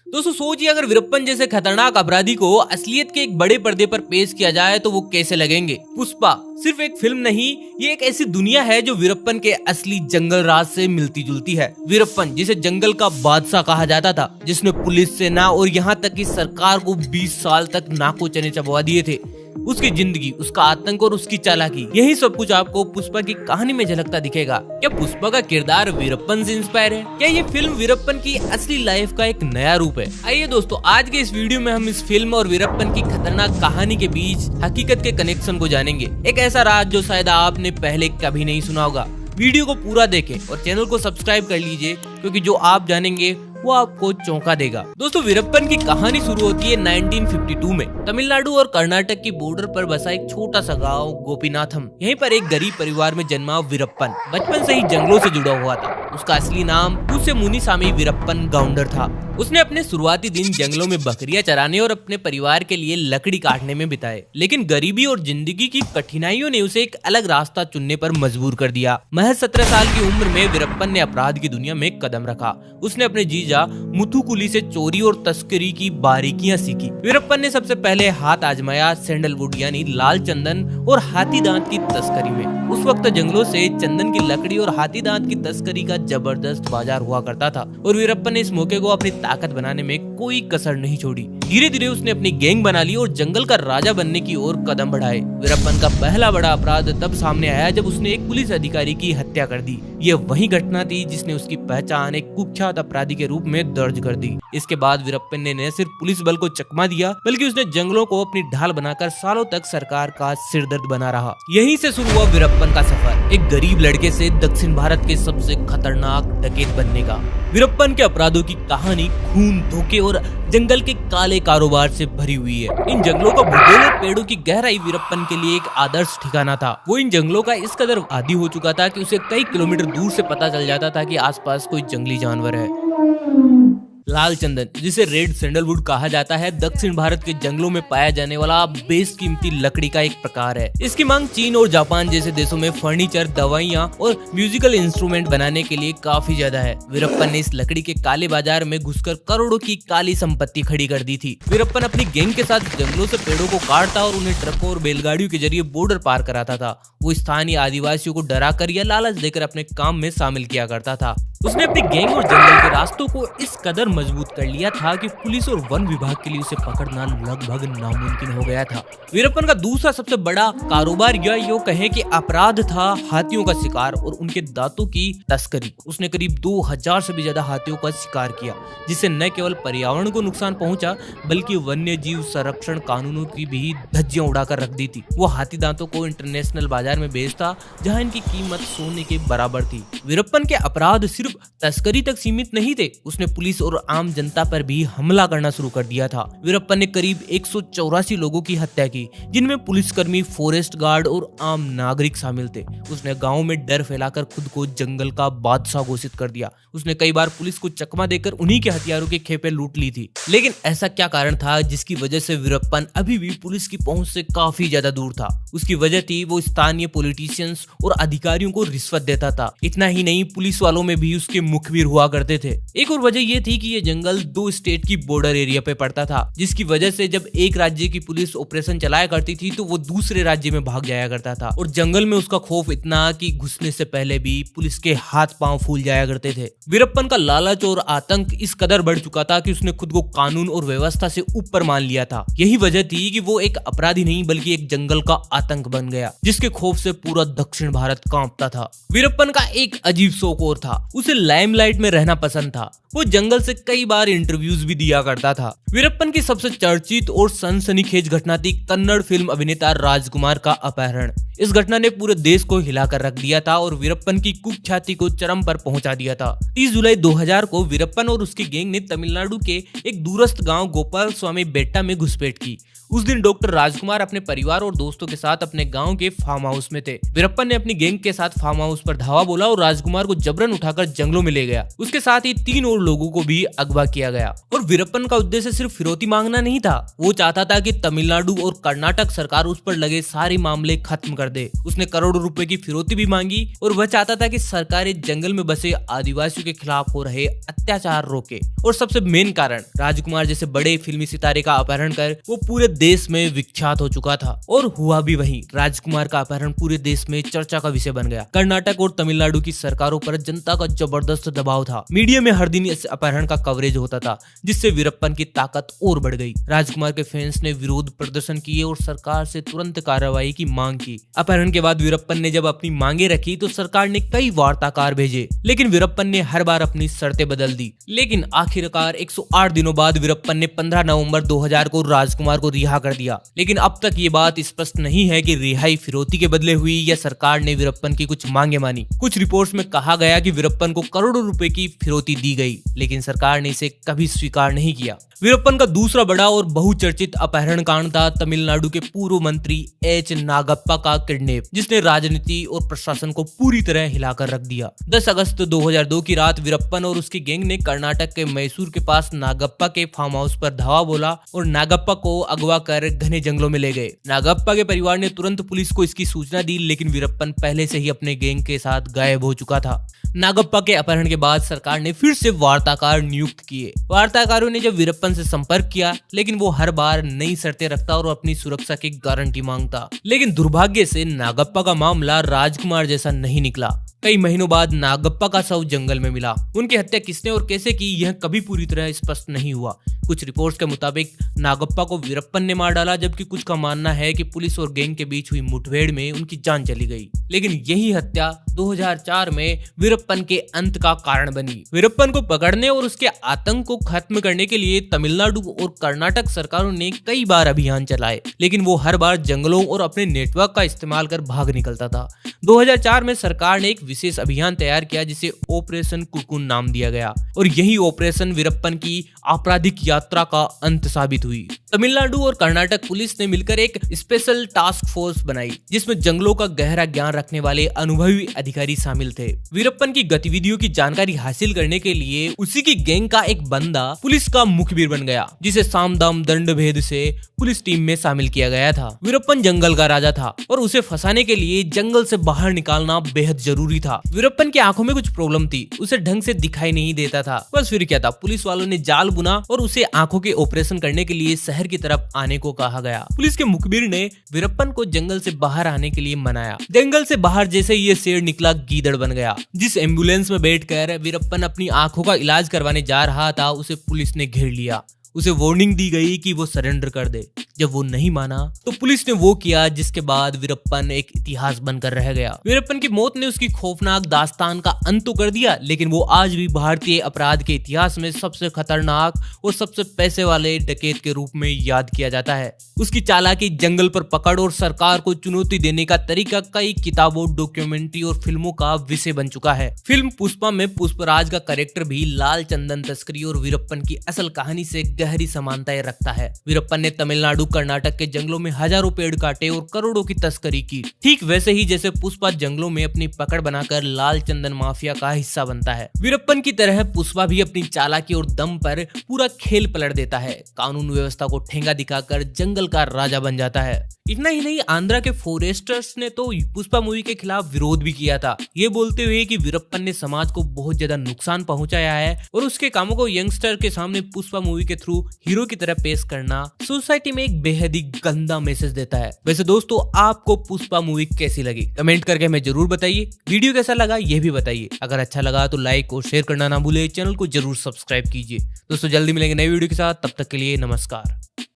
दोस्तों सोचिए, अगर वीरप्पन जैसे खतरनाक अपराधी को असलियत के एक बड़े पर्दे पर पेश किया जाए तो वो कैसे लगेंगे। पुष्पा सिर्फ एक फिल्म नहीं, ये एक ऐसी दुनिया है जो वीरप्पन के असली जंगल राज से मिलती जुलती है। वीरप्पन जिसे जंगल का बादशाह कहा जाता था, जिसने पुलिस, सेना और यहाँ तक कि सरकार को 20 साल तक नाकों चने चबवा दिए थे। उसकी जिंदगी, उसका आतंक और उसकी चालाकी, यही सब कुछ आपको पुष्पा की कहानी में झलकता दिखेगा। क्या पुष्पा का किरदार वीरप्पन से इंस्पायर है? क्या ये फिल्म वीरप्पन की असली लाइफ का एक नया रूप है? आइए दोस्तों, आज के इस वीडियो में हम इस फिल्म और वीरप्पन की खतरनाक कहानी के बीच हकीकत के कनेक्शन को जानेंगे। एक ऐसा राज जो शायद आपने पहले कभी नहीं सुना होगा। वीडियो को पूरा देखें और चैनल को सब्सक्राइब कर लीजिए, क्योंकि जो आप जानेंगे वो आपको चौंका देगा। दोस्तों वीरप्पन की कहानी शुरू होती है 1952 में। तमिलनाडु और कर्नाटक की बॉर्डर पर बसा एक छोटा सा गांव गोपीनाथम। यहीं पर एक गरीब परिवार में जन्मा वीरप्पन बचपन से ही जंगलों से जुड़ा हुआ था। उसका असली नाम पूसे मुनिसामी वीरप्पन गाउंडर था। उसने अपने शुरुआती दिन जंगलों में बकरियां चराने और अपने परिवार के लिए लकड़ी काटने में बिताए। लेकिन गरीबी और जिंदगी की कठिनाइयों ने उसे एक अलग रास्ता चुनने पर मजबूर कर दिया। महज 17 साल की उम्र में वीरप्पन ने अपराध की दुनिया में कदम रखा। उसने अपने जीजा मुथुकुली से चोरी और तस्करी की बारीकियां सीखी। वीरप्पन ने सबसे पहले हाथ आजमाया सैंडलवुड यानी लाल चंदन और हाथी दांत की तस्करी में। उस वक्त जंगलों से चंदन की लकड़ी और हाथी दांत की तस्करी का जबरदस्त बाजार हुआ करता था और वीरप्पन ने इस मौके को अपनी ताकत बनाने में कोई कसर नहीं छोड़ी। धीरे धीरे उसने अपनी गैंग बना ली और जंगल का राजा बनने की ओर कदम बढ़ाए। वीरप्पन का पहला बड़ा अपराध तब सामने आया जब उसने एक पुलिस अधिकारी की हत्या कर दी। यह वही घटना थी जिसने उसकी पहचान एक कुख्यात अपराधी के रूप में दर्ज कर दी। इसके बाद वीरप्पन ने न सिर्फ पुलिस बल को चकमा दिया, बल्कि उसने जंगलों को अपनी ढाल बनाकर सालों तक सरकार का सिरदर्द बना रहा। यहीं से शुरू हुआ वीरप्पन का सफर, एक गरीब लड़के से दक्षिण भारत के सबसे खतरनाक डकैत बनने का। वीरप्पन के अपराधों की कहानी खून, धोखे और जंगल के काले कारोबार से भरी हुई है। इन जंगलों का भूगोल और पेड़ों की गहराई वीरप्पन के लिए एक आदर्श ठिकाना था। वो इन जंगलों का इस कदर आदी हो चुका था कि उसे कई किलोमीटर दूर से पता चल जाता था कि आसपास कोई जंगली जानवर है। लाल चंदन, जिसे रेड सैंडलवुड कहा जाता है, दक्षिण भारत के जंगलों में पाया जाने वाला बेशकीमती लकड़ी का एक प्रकार है। इसकी मांग चीन और जापान जैसे देशों में फर्नीचर, दवाइयां और म्यूजिकल इंस्ट्रूमेंट बनाने के लिए काफी ज्यादा है। वीरप्पन ने इस लकड़ी के काले बाजार में घुसकर करोड़ों की काली संपत्ति खड़ी कर दी थी। वीरप्पन अपनी गैंग के साथ जंगलों से पेड़ों को काटता और उन्हें ट्रकों और बैलगाड़ियों के जरिए बॉर्डर पार कराता था। वो स्थानीय आदिवासियों को डराकर या लालच देकर अपने काम में शामिल किया करता था। उसने अपनी गैंग और जंगल के रास्तों को इस कदर मजबूत कर लिया था कि पुलिस और वन विभाग के लिए उसे पकड़ना लगभग नामुमकिन हो गया था। वीरप्पन का दूसरा सबसे बड़ा कारोबार या यूं कहें कि अपराध था हाथियों का शिकार और उनके दांतों की तस्करी। उसने करीब 2000 से भी ज्यादा हाथियों का शिकार किया, जिससे न केवल पर्यावरण को नुकसान पहुंचा, बल्कि वन्य जीव संरक्षण कानूनों की भी धज्जियां उड़ाकर रख दी थी। वो हाथी दांतों को इंटरनेशनल बाजार में बेचता, जहाँ इनकी कीमत सोने के बराबर थी। वीरप्पन के अपराध सिर्फ तस्करी तक सीमित नहीं थे, उसने पुलिस और आम जनता पर भी हमला करना शुरू कर दिया था। वीरप्पन ने करीब 184 लोगों की हत्या की, जिनमें पुलिसकर्मी, फॉरेस्ट गार्ड और आम नागरिक शामिल थे। उसने गांव में डर फैलाकर खुद को जंगल का बादशाह घोषित कर दिया। उसने कई बार पुलिस को चकमा देकर उन्हीं के हथियारों की खेपें लूट ली थी। लेकिन ऐसा क्या कारण था जिसकी वजह से वीरप्पन अभी भी पुलिस की पहुंच से काफी ज्यादा दूर था? उसकी वजह थी वो स्थानीय पॉलिटिशियंस और अधिकारियों को रिश्वत देता था। इतना ही नहीं, पुलिस वालों में भी उसके मुखबिर हुआ करते थे। एक और वजह ये थी कि ये जंगल 2 स्टेट की बॉर्डर एरिया पे पड़ता था, जिसकी वजह से जब एक राज्य की पुलिस ऑपरेशन चलाया करती थी तो वो दूसरे राज्य में भाग जाया करता था। और जंगल में उसका खौफ इतना कि घुसने से पहले भी पुलिस के हाथ पांव फूल जाया करते थे। वीरप्पन का लालच और आतंक इस कदर बढ़ चुका था कि उसने खुद को कानून और व्यवस्था से ऊपर मान लिया था। यही वजह थी कि वो एक अपराधी नहीं बल्कि एक जंगल का आतंक बन गया, जिसके खौफ से पूरा दक्षिण भारत कांपता था। वीरप्पन का एक अजीब शौक और था, उसे लाइमलाइट में रहना पसंद था। वो जंगल से कई बार इंटरव्यूज भी दिया करता था। वीरप्पन की सबसे चर्चित और सनसनीखेज घटना थी कन्नड़ फिल्म अभिनेता राजकुमार का अपहरण। इस घटना ने पूरे देश को हिलाकर रख दिया था और वीरप्पन की कुख्याति को चरम पर पहुंचा दिया था। 30 जुलाई 2000 को वीरप्पन और उसकी गैंग ने तमिलनाडु के एक दूरस्थ गांव गोपाल स्वामी बेट्टा में घुसपैठ की। उस दिन डॉक्टर राजकुमार अपने परिवार और दोस्तों के साथ अपने गांव के फार्म हाउस में थे। वीरप्पन ने अपनी गैंग के साथ फार्म हाउस पर धावा बोला और राजकुमार को जबरन उठाकर जंगलों में ले गया। उसके साथ ही 3 और लोगों को भी अगवा किया गया। और वीरप्पन का उद्देश्य सिर्फ फिरौती मांगना नहीं था, वो चाहता था कि तमिलनाडु और कर्नाटक सरकार उस पर लगे सारे मामले खत्म कर दे। उसने करोड़ों रुपए की फिरौती भी मांगी और वह चाहता था कि सरकारें जंगल में बसे आदिवासियों के खिलाफ हो रहे अत्याचार रोके। और सबसे मेन कारण, राजकुमार जैसे बड़े फिल्मी सितारे का अपहरण कर वो पूरे देश में विख्यात हो चुका था। और हुआ भी वही, राजकुमार का अपहरण पूरे देश में चर्चा का विषय बन गया। कर्नाटक और तमिलनाडु की सरकारों पर जनता का जबरदस्त दबाव था। मीडिया में हर दिन इस अपहरण का कवरेज होता था, जिससे वीरप्पन की ताकत और बढ़ गई। राजकुमार के फैंस ने विरोध प्रदर्शन किए और सरकार से तुरंत कार्रवाई की मांग की। अपहरण के बाद वीरप्पन ने जब अपनी मांगे रखी तो सरकार ने कई वार्ताकार भेजे, लेकिन वीरप्पन ने हर बार अपनी शर्तें बदल दी। लेकिन आखिरकार 108 दिनों बाद वीरप्पन ने 15 नवंबर 2000 को राजकुमार को रिहा कर दिया। लेकिन अब तक ये बात स्पष्ट नहीं है कि रिहाई फिरौती के बदले हुई या सरकार ने वीरप्पन की कुछ मांगे मानी। कुछ रिपोर्ट्स में कहा गया कि वीरप्पन को करोड़ों रुपए की फिरौती दी गई, लेकिन सरकार ने इसे कभी स्वीकार नहीं किया। वीरप्पन का दूसरा बड़ा और बहुचर्चित अपहरण कांड था तमिलनाडु के पूर्व मंत्री एच नागप्पा का किडनैप, जिसने राजनीति और प्रशासन को पूरी तरह हिलाकर रख दिया। 10 अगस्त 2002 की रात वीरप्पन और उसकी गैंग ने कर्नाटक के मैसूर के पास नागप्पा के फार्म हाउस पर धावा बोला और नागप्पा को अगवा कर घने जंगलों में ले गए। नागप्पा के परिवार ने तुरंत पुलिस को इसकी सूचना दी, लेकिन वीरप्पन पहले से ही अपने गैंग के साथ गायब हो चुका था। नागप्पा के अपहरण के बाद सरकार ने फिर से वार्ताकार नियुक्त किए। वार्ताकारों ने जब वीरप्पन से संपर्क किया, लेकिन वो हर बार नई शर्तें रखता और अपनी सुरक्षा की गारंटी मांगता। लेकिन दुर्भाग्य से नागप्पा का मामला राजकुमार जैसा नहीं निकला। कई महीनों बाद नागप्पा का शव जंगल में मिला। उनकी हत्या किसने और कैसे की, यह कभी पूरी तरह स्पष्ट नहीं हुआ। कुछ रिपोर्ट्स के मुताबिक नागप्पा को वीरप्पन ने मार डाला, जबकि कुछ का मानना है कि पुलिस और गैंग के बीच हुई मुठभेड़ में उनकी जान चली गई। लेकिन यही हत्या 2004 में वीरप्पन के अंत का कारण बनी। वीरप्पन को पकड़ने और उसके आतंक को खत्म करने के लिए तमिलनाडु और कर्नाटक सरकारों ने कई बार अभियान चलाए, लेकिन वो हर बार जंगलों और अपने नेटवर्क का इस्तेमाल कर भाग निकलता था। 2004 में सरकार ने एक विशेष अभियान तैयार किया जिसे ऑपरेशन कुकुन नाम दिया गया, और यही ऑपरेशन वीरप्पन की आपराधिक यात्रा का अंत साबित हुई। तमिलनाडु और कर्नाटक पुलिस ने मिलकर एक स्पेशल टास्क फोर्स बनाई, जिसमें जंगलों का गहरा ज्ञान रखने वाले अनुभवी अधिकारी शामिल थे। वीरप्पन की गतिविधियों की जानकारी हासिल करने के लिए उसी की गैंग का एक बंदा पुलिस का मुखबिर बन गया, जिसे साम दाम दंड भेद से पुलिस टीम में शामिल किया गया था। वीरप्पन जंगल का राजा था और उसे फंसाने के लिए जंगल से बाहर निकालना बेहद जरूरी था। वीरप्पन की आंखों में कुछ प्रॉब्लम थी, उसे ढंग से दिखाई नहीं देता था। बस फिर क्या था, पुलिस वालों ने जाल बुना और उसे आंखों के ऑपरेशन करने के लिए शहर की तरफ आने को कहा गया। पुलिस के मुखबिर ने वीरप्पन को जंगल से बाहर आने के लिए मनाया। जंगल से बाहर जैसे ये शेर निकला, गीदड़ बन गया। जिस एम्बुलेंस में बैठकर वीरप्पन अपनी आंखों का इलाज करवाने जा रहा था, उसे पुलिस ने घेर लिया। उसे वार्निंग दी गई कि वो सरेंडर कर दे। जब वो नहीं माना तो पुलिस ने वो किया, जिसके बाद वीरप्पन एक इतिहास बनकर रह गया। वीरप्पन की मौत ने उसकी खौफनाक दास्तान का अंत तो कर दिया, लेकिन वो आज भी भारतीय अपराध के इतिहास में सबसे खतरनाक और सबसे पैसे वाले डकैत के रूप में याद किया जाता है। उसकी चालाकी, जंगल पर पकड़ और सरकार को चुनौती देने का तरीका कई किताबों, डॉक्यूमेंट्री और फिल्मों का विषय बन चुका है। फिल्म पुष्पा में पुष्पराज का कैरेक्टर भी लाल चंदन तस्करी और वीरप्पन की असल कहानी से गहरी समानताएं रखता है। वीरप्पन ने तमिलनाडु, कर्नाटक के जंगलों में हजारों पेड़ काटे और करोड़ों की तस्करी की, ठीक वैसे ही जैसे पुष्पा जंगलों में अपनी पकड़ बनाकर लाल चंदन माफिया का हिस्सा बनता है। वीरप्पन की तरह पुष्पा भी अपनी चालाकी और दम पर पूरा खेल पलट देता है। कानून व्यवस्था को ठेंगा दिखाकर जंगल का राजा बन जाता है। इतना ही नहीं, आंध्रा के फॉरेस्टर्स ने तो पुष्पा मूवी के खिलाफ विरोध भी किया था, ये बोलते हुए कि वीरप्पन ने समाज को बहुत ज्यादा नुकसान पहुंचाया है और उसके कामों को यंगस्टर के सामने पुष्पा मूवी के थ्रू हीरो की तरह पेश करना सोसाइटी में एक बेहद ही गंदा मैसेज देता है। वैसे दोस्तों, आपको पुष्पा मूवी कैसी लगी कमेंट करके हमें जरूर बताइए। वीडियो कैसा लगा ये भी बताइए। अगर अच्छा लगा तो लाइक और शेयर करना ना भूले। चैनल को जरूर सब्सक्राइब कीजिए। दोस्तों जल्दी मिलेंगे नई वीडियो के साथ, तब तक के लिए नमस्कार।